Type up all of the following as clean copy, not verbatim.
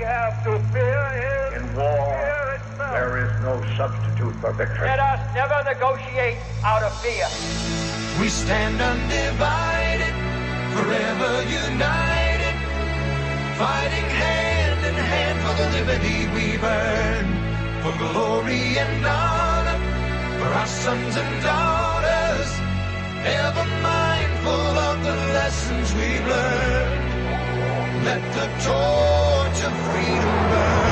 have to fear is in war, fear itself. There is no substitute for victory. Let us never negotiate out of fear. We stand undivided, forever united, fighting hand in hand for the liberty we've earned, for glory and honor, for our sons and daughters, ever mindful of the lessons we've learned. Let the torch of freedom burn.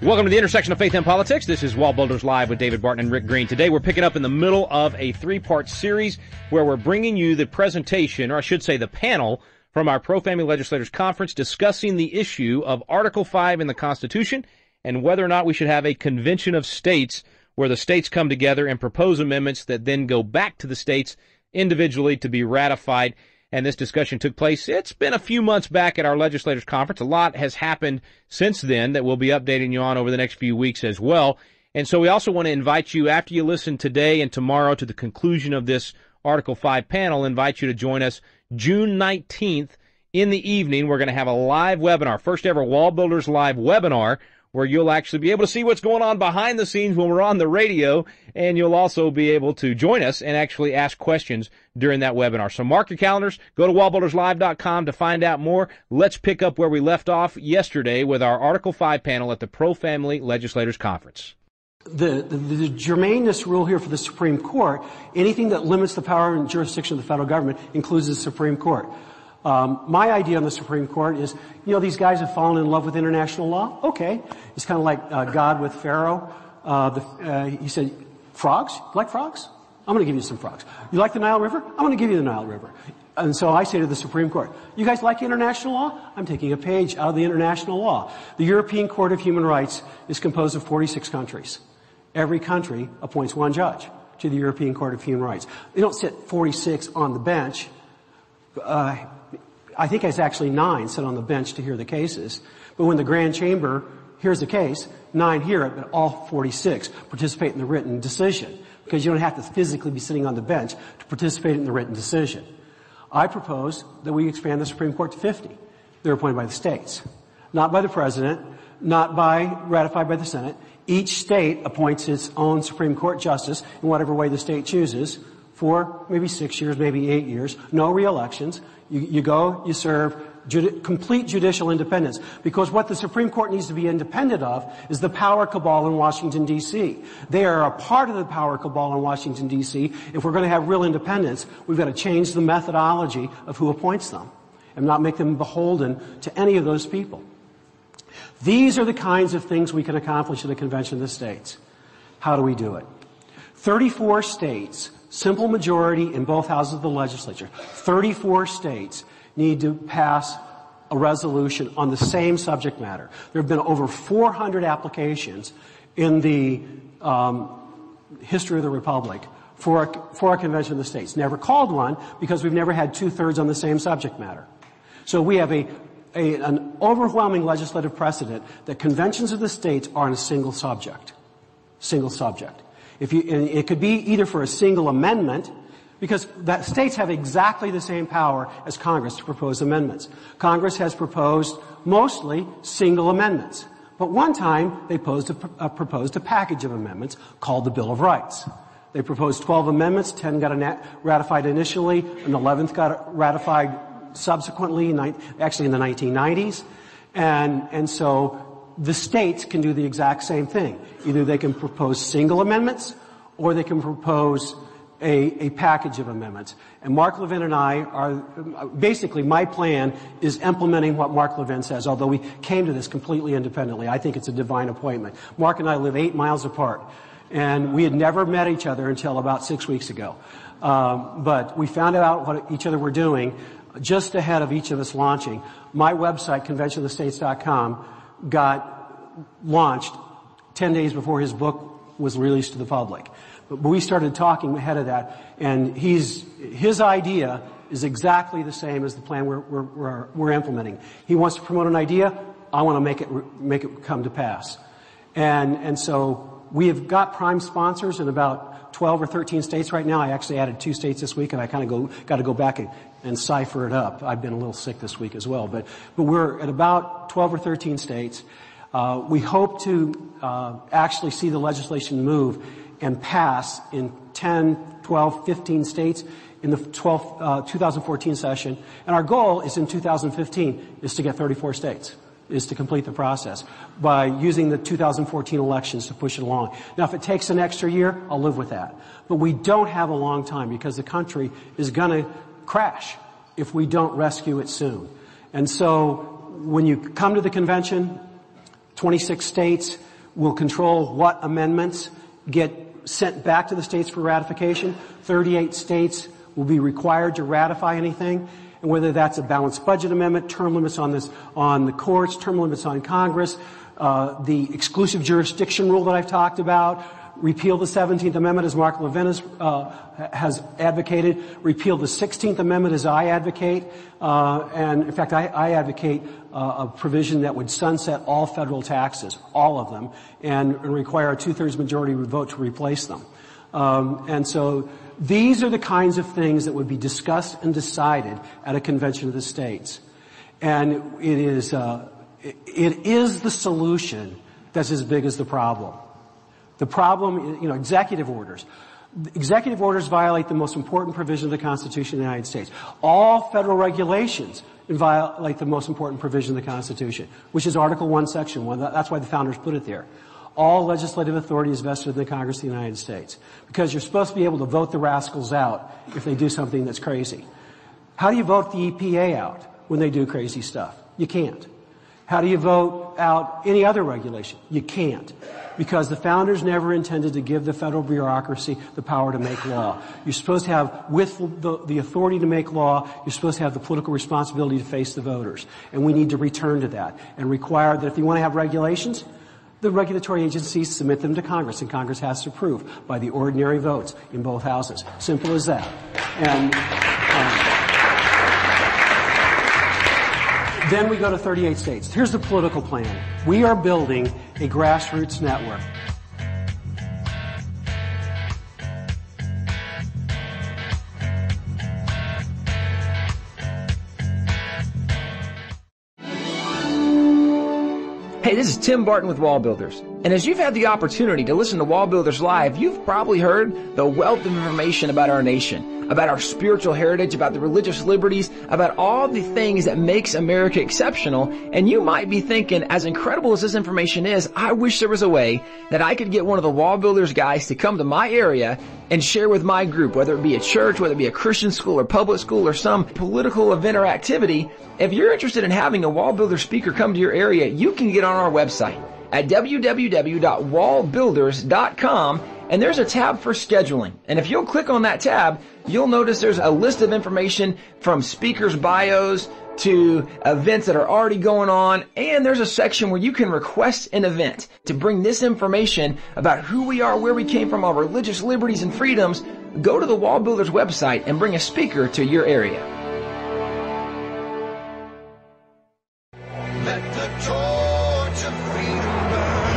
Welcome to the intersection of faith and politics. This is WallBuilders Live with David Barton and Rick Green. Today we're picking up in the middle of a three-part series where we're bringing you the presentation, or I should say the panel, from our Pro-Family Legislators Conference discussing the issue of Article 5 in the Constitution and whether or not we should have a convention of states where the states come together and propose amendments that then go back to the states individually to be ratified. And this discussion took place. It's been a few months back at our legislators conference. A lot has happened since then that we'll be updating you on over the next few weeks as well. And so we also want to invite you, after you listen today and tomorrow to the conclusion of this Article 5 panel, invite you to join us June 19th in the evening. We're going to have a live webinar, first ever WallBuilders Live webinar, where you'll actually be able to see what's going on behind the scenes when we're on the radio, and you'll also be able to join us and actually ask questions during that webinar. So mark your calendars. Go to wallbuilderslive.com to find out more. Let's pick up where we left off yesterday with our Article 5 panel at the Pro-Family Legislators Conference. The germaneness rule here for the Supreme Court, anything that limits the power and jurisdiction of the federal government includes the Supreme Court. My idea on the Supreme Court is, these guys have fallen in love with international law. Okay. It's kind of like God with Pharaoh. He said, frogs? You like frogs? I'm going to give you some frogs. You like the Nile River? I'm going to give you the Nile River. And so I say to the Supreme Court, you guys like international law? I'm taking a page out of the international law. The European Court of Human Rights is composed of 46 countries. Every country appoints one judge to the European Court of Human Rights. They don't sit 46 on the bench. I think it's actually 9 sit on the bench to hear the cases. But when the Grand Chamber hears the case, 9 hear it, but all 46 participate in the written decision, because you don't have to physically be sitting on the bench to participate in the written decision. I propose that we expand the Supreme Court to 50. They're appointed by the states, not by the president, not ratified by the Senate. Each state appoints its own Supreme Court justice in whatever way the state chooses for maybe 6 years, maybe 8 years. No re-elections. You go, you serve, complete judicial independence. Because what the Supreme Court needs to be independent of is the power cabal in Washington, D.C. They are a part of the power cabal in Washington, D.C. If we're going to have real independence, we've got to change the methodology of who appoints them and not make them beholden to any of those people. These are the kinds of things we can accomplish at a convention of the states. How do we do it? 34 states, simple majority in both houses of the legislature, 34 states need to pass a resolution on the same subject matter. There have been over 400 applications in the history of the Republic for a convention of the states. Never called one because we've never had 2/3 on the same subject matter. So we have an overwhelming legislative precedent that conventions of the states are on a single subject. Single subject. And it could be either for a single amendment, because the states have exactly the same power as Congress to propose amendments. Congress has proposed mostly single amendments. But one time they proposed a package of amendments called the Bill of Rights. They proposed 12 amendments, 10 got ratified initially, and the 11th got ratified subsequently, actually in the 1990s. And so the states can do the exact same thing. Either they can propose single amendments or they can propose a package of amendments. And Mark Levin and I are, basically my plan is implementing what Mark Levin says, although we came to this completely independently. I think it's a divine appointment. Mark and I live 8 miles apart, and we had never met each other until about 6 weeks ago. But we found out what each other were doing just ahead of each of us launching. My website, conventionofthestates.com, got launched 10 days before his book was released to the public. But we started talking ahead of that, and his idea is exactly the same as the plan we're implementing. He wants to promote an idea. I want to make it come to pass. And so We have got prime sponsors in about 12 or 13 states right now. I actually added 2 states this week, and I kind of got to go back and cipher it up. I've been a little sick this week as well, but we're at about 12 or 13 states. We hope to actually see the legislation move and pass in 10, 12, 15 states in the 2014 session. And our goal is in 2015 is to get 34 states, is to complete the process by using the 2014 elections to push it along. Now, if it takes an extra year, I'll live with that. But we don't have a long time because the country is going to crash if we don't rescue it soon. And so when you come to the convention, 26 states will control what amendments get sent back to the states for ratification. 38 states will be required to ratify anything, and whether that's a balanced budget amendment, term limits on the courts, term limits on Congress, the exclusive jurisdiction rule that I've talked about, repeal the 17th Amendment as Mark Levin has advocated, repeal the 16th Amendment as I advocate, and in fact I advocate a provision that would sunset all federal taxes, all of them, and require a 2/3 majority vote to replace them. And so these are the kinds of things that would be discussed and decided at a convention of the states. And it is the solution that's as big as the problem. The problem, executive orders. Executive orders violate the most important provision of the Constitution of the United States. All federal regulations violate the most important provision of the Constitution, which is Article 1, Section 1. That's why the founders put it there. All legislative authority is vested in the Congress of the United States, because you're supposed to be able to vote the rascals out if they do something that's crazy. How do you vote the EPA out when they do crazy stuff? You can't. How do you vote out any other regulation? You can't. Because the founders never intended to give the federal bureaucracy the power to make law. You're supposed to have, with the authority to make law, you're supposed to have the political responsibility to face the voters. And we need to return to that and require that if you want to have regulations, the regulatory agencies submit them to Congress, and Congress has to approve by the ordinary votes in both houses. Simple as that. And then we go to 38 states. Here's the political plan. We are building a grassroots network. Hey, this is Tim Barton with WallBuilders. And as you've had the opportunity to listen to WallBuilders Live, you've probably heard the wealth of information about our nation, about our spiritual heritage, about the religious liberties, about all the things that makes America exceptional. And you might be thinking, as incredible as this information is, I wish there was a way that I could get one of the WallBuilders guys to come to my area and share with my group, whether it be a church, whether it be a Christian school or public school or some political event or activity. If you're interested in having a WallBuilder speaker come to your area, you can get on our website at www.wallbuilders.com, and there's a tab for scheduling. And if you'll click on that tab, you'll notice there's a list of information from speakers' bios to events that are already going on, and there's a section where you can request an event to bring this information about who we are, where we came from, our religious liberties and freedoms. Go to the WallBuilders website and bring a speaker to your area. Let the torch of freedom burn.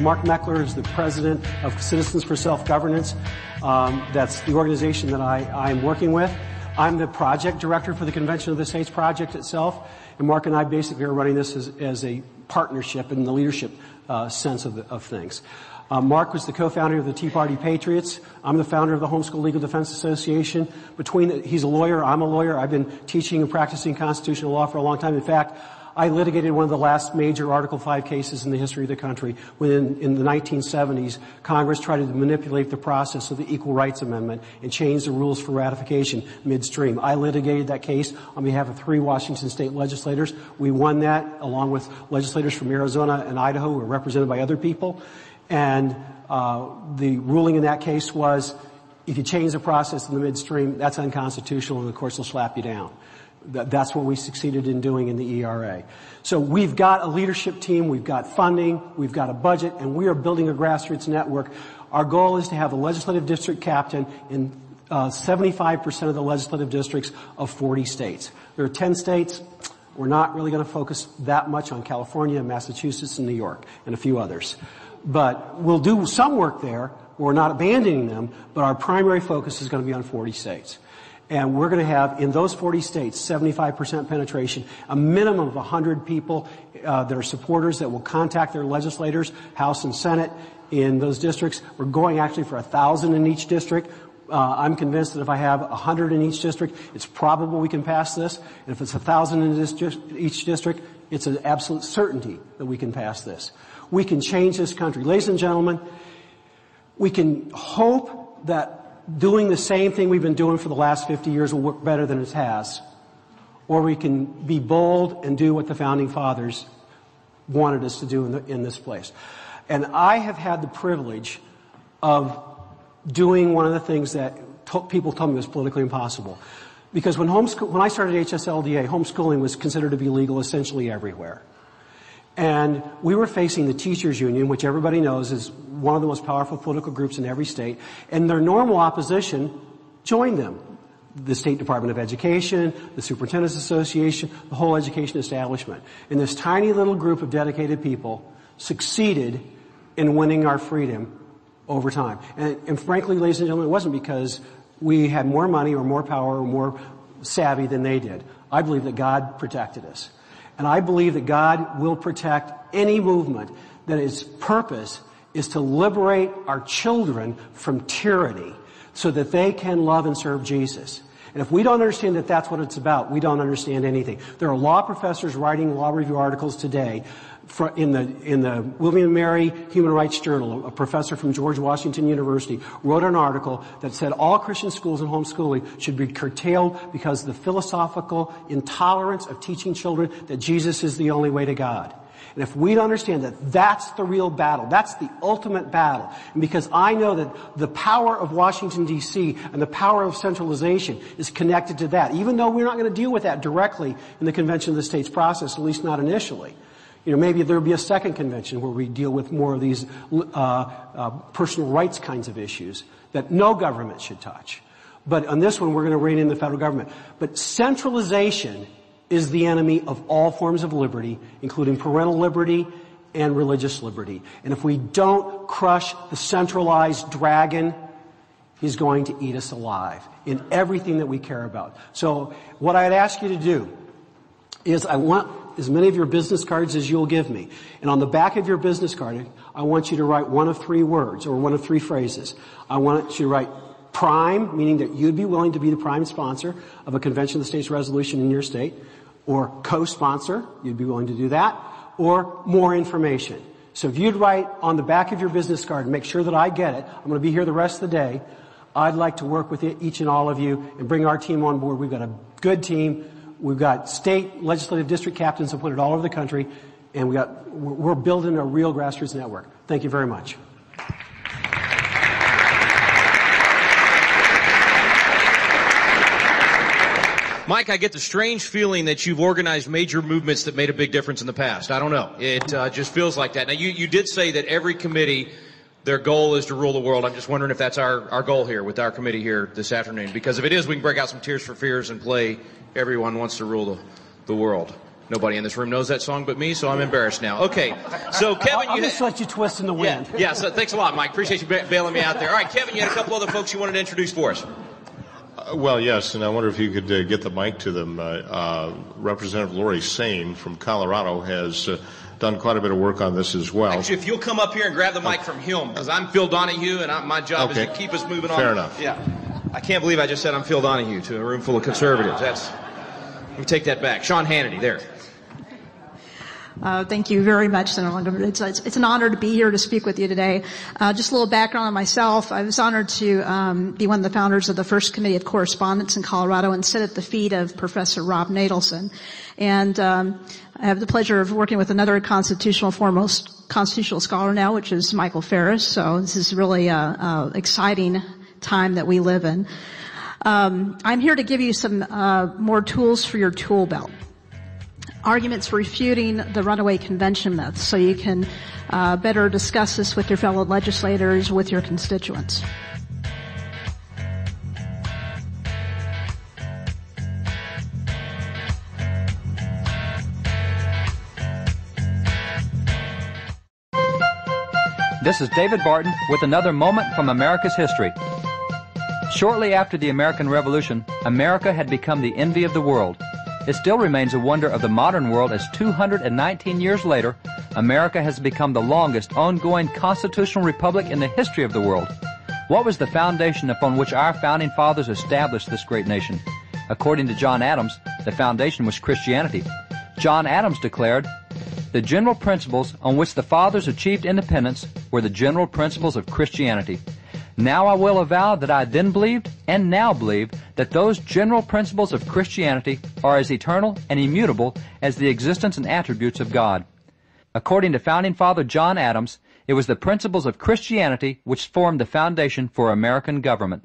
Mark Meckler is the president of Citizens for Self-Governance. That's the organization that I'm working with. I'm the project director for the Convention of the States project itself, and Mark and I basically are running this as a partnership in the leadership sense of things. Mark was the co-founder of the Tea Party Patriots. I'm the founder of the Homeschool Legal Defense Association. He's a lawyer, I'm a lawyer. I've been teaching and practicing constitutional law for a long time. In fact, I litigated one of the last major Article 5 cases in the history of the country when in the 1970s, Congress tried to manipulate the process of the Equal Rights Amendment and change the rules for ratification midstream. I litigated that case on behalf of 3 Washington state legislators. We won that along with legislators from Arizona and Idaho who were represented by other people. And the ruling in that case was if you change the process in the midstream, that's unconstitutional and the courts will slap you down. That's what we succeeded in doing in the ERA. So we've got a leadership team, we've got funding, we've got a budget, and we are building a grassroots network. Our goal is to have a legislative district captain in 75% of the legislative districts of 40 states. There are 10 states. We're not really going to focus that much on California, Massachusetts, and New York, and a few others. But we'll do some work there. We're not abandoning them, but our primary focus is going to be on 40 states. And we're going to have, in those 40 states, 75% penetration, a minimum of 100 people that are supporters that will contact their legislators, House and Senate, in those districts. We're going actually for 1,000 in each district. I'm convinced that if I have 100 in each district, it's probable we can pass this. And if it's 1,000 in each district, it's an absolute certainty that we can pass this. We can change this country. Ladies and gentlemen, we can hope that doing the same thing we've been doing for the last 50 years will work better than it has. Or we can be bold and do what the Founding Fathers wanted us to do in this place. And I have had the privilege of doing one of the things that people told me was politically impossible. Because when I started HSLDA, homeschooling was considered to be legal essentially everywhere. And we were facing the teachers union, which everybody knows is one of the most powerful political groups in every state, and their normal opposition joined them. The State Department of Education, the Superintendent's Association, the whole education establishment. And this tiny little group of dedicated people succeeded in winning our freedom over time. And frankly, ladies and gentlemen, it wasn't because we had more money or more power or more savvy than they did. I believe that God protected us. And I believe that God will protect any movement that its purpose is to liberate our children from tyranny so that they can love and serve Jesus. And if we don't understand that that's what it's about, we don't understand anything. There are law professors writing law review articles today in the William and Mary Human Rights Journal. A professor from George Washington University wrote an article that said all Christian schools and homeschooling should be curtailed because of the philosophical intolerance of teaching children that Jesus is the only way to God. And if we don't understand that that's the real battle, that's the ultimate battle, and because I know that the power of Washington, D.C. and the power of centralization is connected to that, even though we're not going to deal with that directly in the Convention of the States process, at least not initially. Maybe there'll be a second convention where we deal with more of these personal rights kinds of issues that no government should touch. But on this one, we're going to rein in the federal government. But centralization is the enemy of all forms of liberty, including parental liberty and religious liberty. And if we don't crush the centralized dragon, he's going to eat us alive in everything that we care about. So what I'd ask you to do is I want as many of your business cards as you'll give me. And on the back of your business card, I want you to write one of three words or one of three phrases. I want you to write prime, meaning that you'd be willing to be the prime sponsor of a Convention of the States resolution in your state, or co-sponsor, you'd be willing to do that, or more information. So if you'd write on the back of your business card, make sure that I get it. I'm going to be here the rest of the day. I'd like to work with each and all of you and bring our team on board. We've got a good team. We've got state legislative district captains appointed all over the country, and we're building a real grassroots network. Thank you very much. Mike, I get the strange feeling that you've organized major movements that made a big difference in the past. I don't know. It just feels like that. Now, you did say that every committee, their goal is to rule the world. I'm just wondering if that's our goal here with our committee here this afternoon. Because if it is, we can break out some Tears for Fears and play Everyone Wants to Rule the World. Nobody in this room knows that song but me, so I'm embarrassed now. Okay, so Kevin, I'll just let you twist in the wind. Yeah, so thanks a lot, Mike. Appreciate you bailing me out there. All right, Kevin, you had a couple other folks you wanted to introduce for us. Well, yes, and I wonder if you could get the mic to them. Representative Lori Sane from Colorado has done quite a bit of work on this as well. Actually, if you'll come up here and grab the mic from him, because I'm Phil Donahue, and my job is to keep us moving on. Fair enough. Yeah. I can't believe I just said I'm Phil Donahue to a room full of conservatives. Let me take that back. Sean Hannity, there. Thank you very much, Senator. It's an honor to be here to speak with you today. Just a little background on myself. I was honored to be one of the founders of the first committee of correspondence in Colorado and sit at the feet of Professor Rob Nadelson. And I have the pleasure of working with another foremost constitutional scholar now, which is Michael Ferris. So this is really an exciting time that we live in. I'm here to give you some more tools for your tool belt. Arguments refuting the runaway convention myth so you can better discuss this with your fellow legislators, with your constituents. This is David Barton with another moment from America's history. Shortly after the American Revolution, America had become the envy of the world. It still remains a wonder of the modern world as 219 years later, America has become the longest ongoing constitutional republic in the history of the world. What was the foundation upon which our founding fathers established this great nation? According to John Adams, the foundation was Christianity. John Adams declared, "The general principles on which the fathers achieved independence were the general principles of Christianity. Now I will avow that I then believed, and now believe, that those general principles of Christianity are as eternal and immutable as the existence and attributes of God." According to founding father John Adams, it was the principles of Christianity which formed the foundation for American government.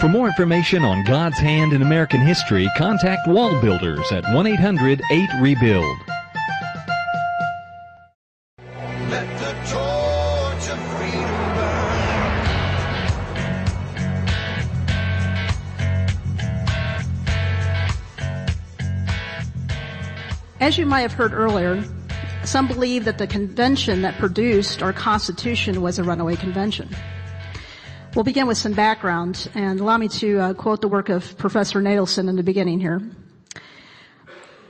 For more information on God's hand in American history, contact WallBuilders at 1-800-8-REBUILD. Let the torch of freedom burn. As you might have heard earlier, some believe that the convention that produced our Constitution was a runaway convention. We'll begin with some background, and allow me to quote the work of Professor Nadelson in the beginning here.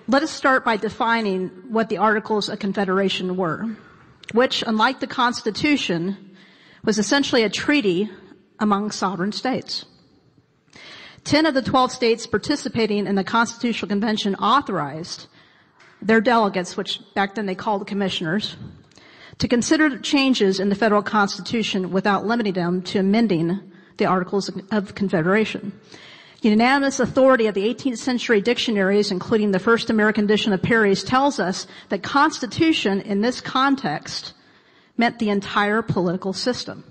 Let us start by defining what the Articles of Confederation were, which, unlike the Constitution, was essentially a treaty among sovereign states. 10 of the 12 states participating in the Constitutional Convention authorized their delegates, which back then they called the commissioners, to consider changes in the federal Constitution without limiting them to amending the Articles of Confederation. Unanimous authority of the 18th century dictionaries, including the First American edition of Perry's, tells us that Constitution in this context meant the entire political system,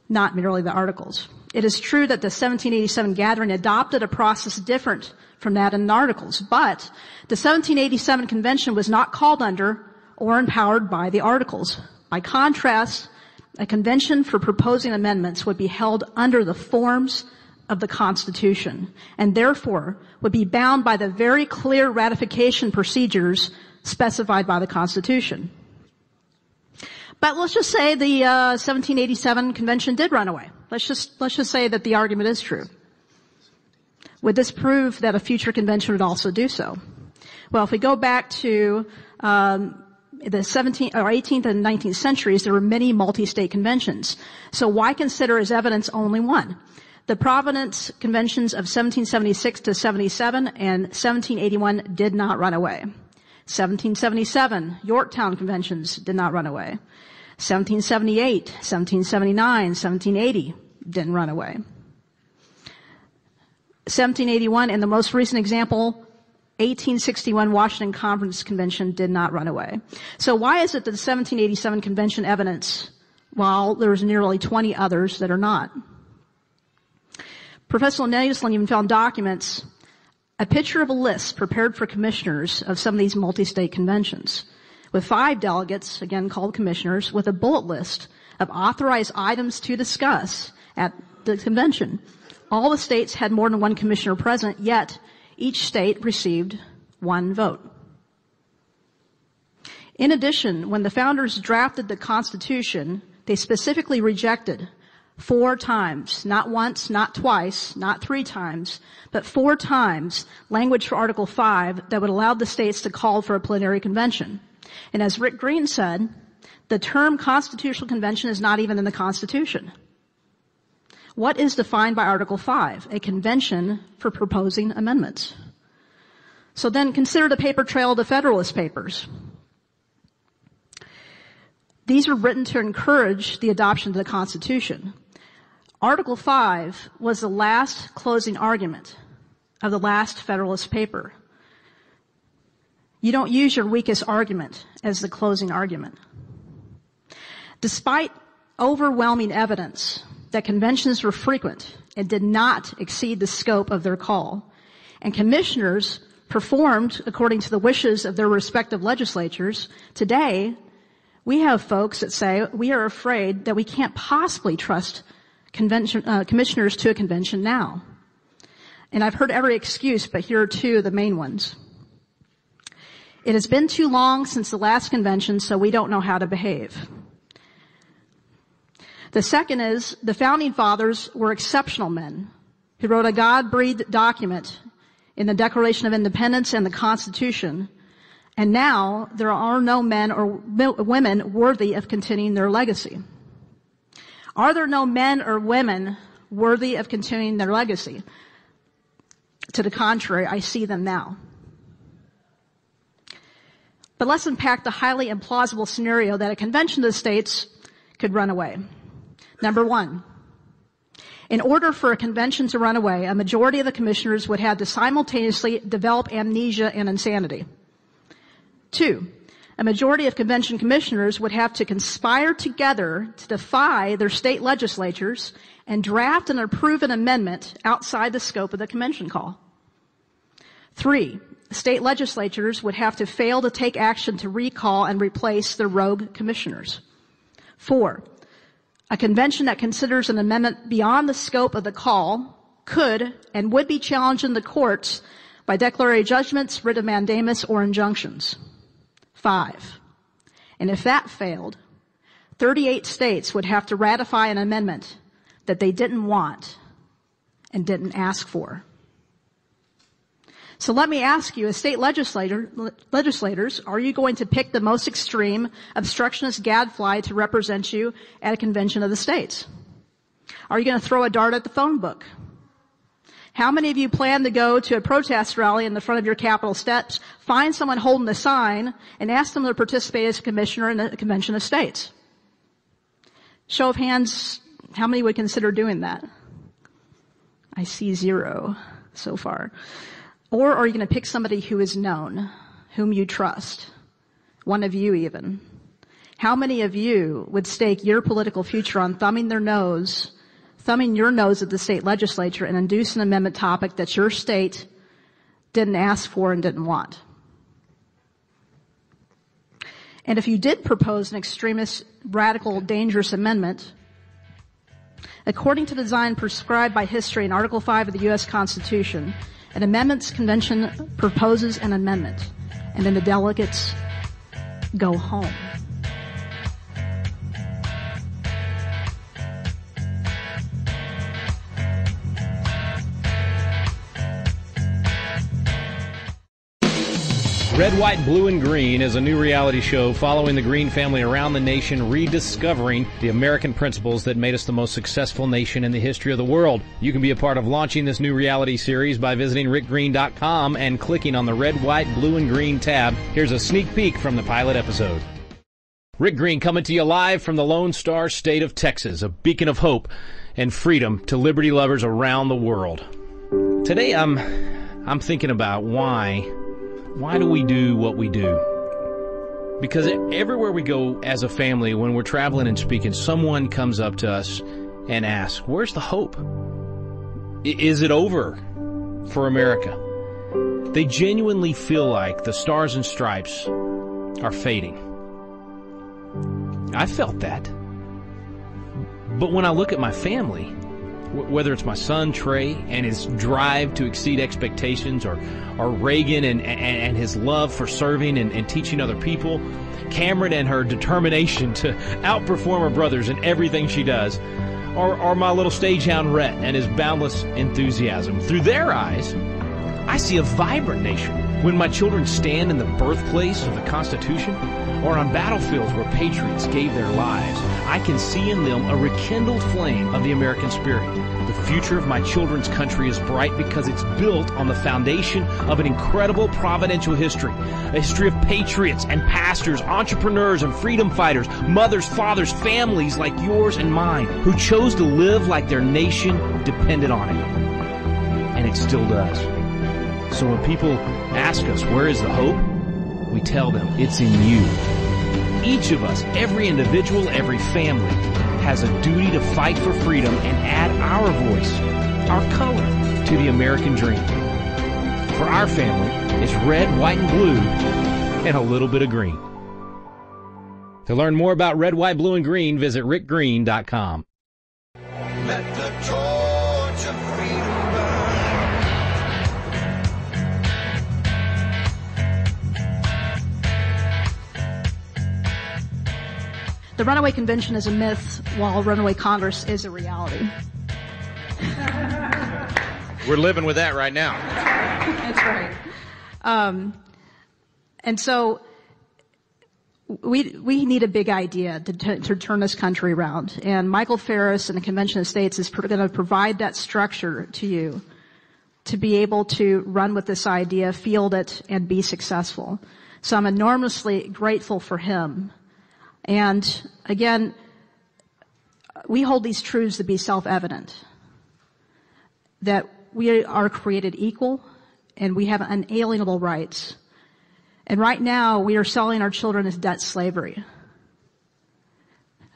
not merely the Articles. It is true that the 1787 gathering adopted a process different from that in the Articles, but the 1787 convention was not called under or empowered by the Articles. By contrast, a convention for proposing amendments would be held under the forms of the Constitution, and therefore would be bound by the very clear ratification procedures specified by the Constitution. But let's just say the 1787 convention did run away. Let's just say that the argument is true. Would this prove that a future convention would also do so? Well, if we go back to the 18th and 19th centuries, there were many multi-state conventions. So why consider as evidence only one? The Providence conventions of 1776 to 77 and 1781 did not run away. 1777, Yorktown conventions did not run away. 1778, 1779, 1780 didn't run away. 1781, and the most recent example, 1861 Washington Conference Convention did not run away. So why is it that the 1787 convention evidence, while there's nearly 20 others that are not? Professor Nadelson even found documents, a picture of a list prepared for commissioners of some of these multi-state conventions, with 5 delegates, again called commissioners, with a bullet list of authorized items to discuss at the convention. All the states had more than one commissioner present, yet each state received 1 vote. In addition, when the founders drafted the Constitution, they specifically rejected 4 times, not once, not twice, not 3 times, but 4 times language for Article 5 that would allow the states to call for a plenary convention. And as Rick Green said, the term constitutional convention is not even in the Constitution. What is defined by Article 5? A convention for proposing amendments. So then consider the paper trail of the Federalist Papers. These were written to encourage the adoption of the Constitution. Article 5 was the last closing argument of the last Federalist paper. You don't use your weakest argument as the closing argument. Despite overwhelming evidence that conventions were frequent and did not exceed the scope of their call, and commissioners performed according to the wishes of their respective legislatures, today we have folks that say we are afraid that we can't possibly trust commissioners to a convention now. And I've heard every excuse, but here are 2 of the main ones. It has been too long since the last convention, so we don't know how to behave. The second is the founding fathers were exceptional men who wrote a God-breathed document in the Declaration of Independence and the Constitution, and now there are no men or women worthy of continuing their legacy. Are there no men or women worthy of continuing their legacy? To the contrary, I see them now. But let's unpack the highly implausible scenario that a convention of the states could run away. Number one, in order for a convention to run away, a majority of the commissioners would have to simultaneously develop amnesia and insanity. Two, a majority of convention commissioners would have to conspire together to defy their state legislatures and draft and approve an amendment outside the scope of the convention call. Three, state legislatures would have to fail to take action to recall and replace their rogue commissioners. Four, a convention that considers an amendment beyond the scope of the call could and would be challenged in the courts by declaratory judgments, writ of mandamus, or injunctions. Five, and if that failed, 38 states would have to ratify an amendment that they didn't want and didn't ask for. So let me ask you, as state legislators, are you going to pick the most extreme obstructionist gadfly to represent you at a convention of the states? Are you going to throw a dart at the phone book? How many of you plan to go to a protest rally in the front of your Capitol steps, find someone holding a sign, and ask them to participate as a commissioner in the convention of states? Show of hands, how many would consider doing that? I see 0 so far. Or are you going to pick somebody who is known, whom you trust? One of you even. How many of you would stake your political future on thumbing your nose at the state legislature and induce an amendment topic that your state didn't ask for and didn't want? And if you did propose an extremist, radical, dangerous amendment, according to the design prescribed by history in Article 5 of the U.S. Constitution, an amendments convention proposes an amendment, and then the delegates go home. Red, White, Blue, and Green is a new reality show following the Green family around the nation, rediscovering the American principles that made us the most successful nation in the history of the world. You can be a part of launching this new reality series by visiting rickgreen.com and clicking on the Red, White, Blue, and Green tab. Here's a sneak peek from the pilot episode. Rick Green coming to you live from the Lone Star State of Texas, a beacon of hope and freedom to liberty lovers around the world. Today I'm thinking about why do we do what we do? Because everywhere we go as a family, when we're traveling and speaking, someone comes up to us and asks, where's the hope? Is it over for America? They genuinely feel like the stars and stripes are fading. I felt that. But when I look at my family, whether it's my son Trey and his drive to exceed expectations, or Reagan and his love for serving and teaching other people, Cameron and her determination to outperform her brothers in everything she does, or my little stagehound Rhett and his boundless enthusiasm. Through their eyes, I see a vibrant nation. When my children stand in the birthplace of the Constitution, or on battlefields where patriots gave their lives, I can see in them a rekindled flame of the American spirit. The future of my children's country is bright because it's built on the foundation of an incredible providential history. A history of patriots and pastors, entrepreneurs and freedom fighters, mothers, fathers, families like yours and mine, who chose to live like their nation depended on it. And it still does. So when people ask us, where is the hope? We tell them, it's in you. Each of us, every individual, every family, has a duty to fight for freedom and add our voice, our color, to the American dream. For our family, it's red, white, and blue, and a little bit of green. To learn more about Red, White, Blue, and Green, visit rickgreen.com. Let the torch of freedom burn. The Runaway Convention is a myth, while Runaway Congress is a reality. We're living with that right now. That's right. And so we need a big idea to turn this country around. And Michael Farris and the Convention of States is going to provide that structure to you to be able to run with this idea, field it, and be successful. So I'm enormously grateful for him. And again, we hold these truths to be self-evident, that we are created equal and we have unalienable rights. And right now, we are selling our children as debt slavery.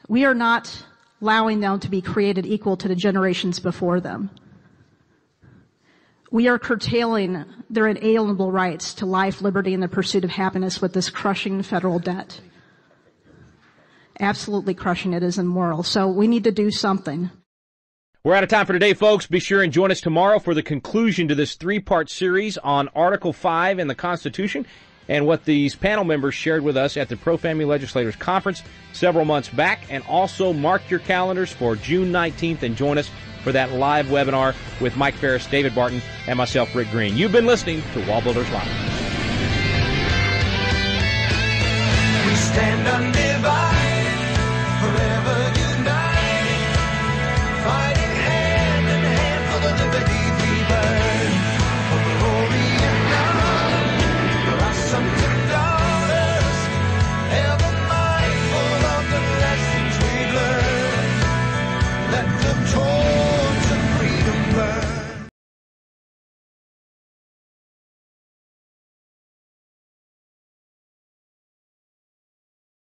We are not allowing them to be created equal to the generations before them. We are curtailing their inalienable rights to life, liberty, and the pursuit of happiness with this crushing federal debt. Absolutely crushing it is immoral. So we need to do something. We're out of time for today, folks. Be sure and join us tomorrow for the conclusion to this three-part series on Article 5 in the Constitution and what these panel members shared with us at the Pro-Family Legislators Conference several months back. And also mark your calendars for June 19th and join us for that live webinar with Mike Farris, David Barton, and myself, Rick Green. You've been listening to WallBuilders Live. We stand undivided.